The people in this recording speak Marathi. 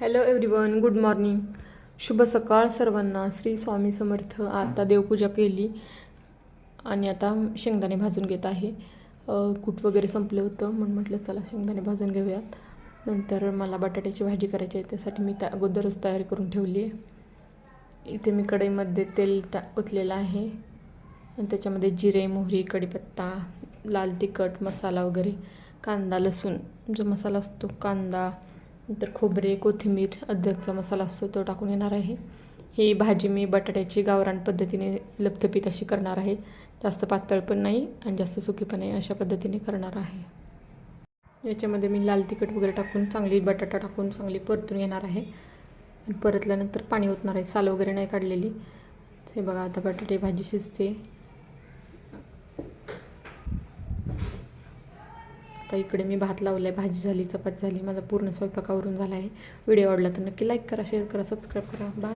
Hello everyone, good morning. शुभ सकाळ सर्वांना. श्री स्वामी समर्थ. आता देवपूजा केली आणि आता शेंगदाणे भाजून घेत आहे. कूट वगैरे संपलं होतं म्हणून म्हटलं चला शेंगदाणे भाजून घेऊयात. नंतर मला बटाट्याची भाजी करायची आहे, त्यासाठी मी अगोदरच तयारी करून ठेवली आहे. इथे मी कढईमध्ये तेल ओतलेलं आहे आणि त्याच्यामध्ये जिरे, मोहरी, कढीपत्ता, लाल तिखट, मसाला वगैरे, कांदा, लसूण, जो मसाला असतो, कांदा, नंतर खोबरे, कोथिंबीर, अद्रकचा मसाला असतो तो टाकून येणार आहे. ही भाजी मी बटाट्याची गावरान पद्धतीने लपथपीत अशी करणार आहे. जास्त पातळ पण नाही आणि जास्त सुकी पण नाही, अशा पद्धतीने करणार आहे. याच्यामध्ये मी लाल तिखट वगैरे टाकून चांगली बटाटा टाकून चांगली परतून घेणार आहे आणि परतल्यानंतर पाणी ओतणार आहे. साल वगैरे नाही काढलेली. हे बघा, आता बटाटे भाजी शिजते. आता इकडे मी भात लावला आहे, भाजी झाली, चपाती झाली, माझा पूर्ण स्वयंपाकावरून झाला आहे. व्हिडिओ आवडला तर नक्की लाईक करा, शेअर करा, सबस्क्राईब करा. बाय.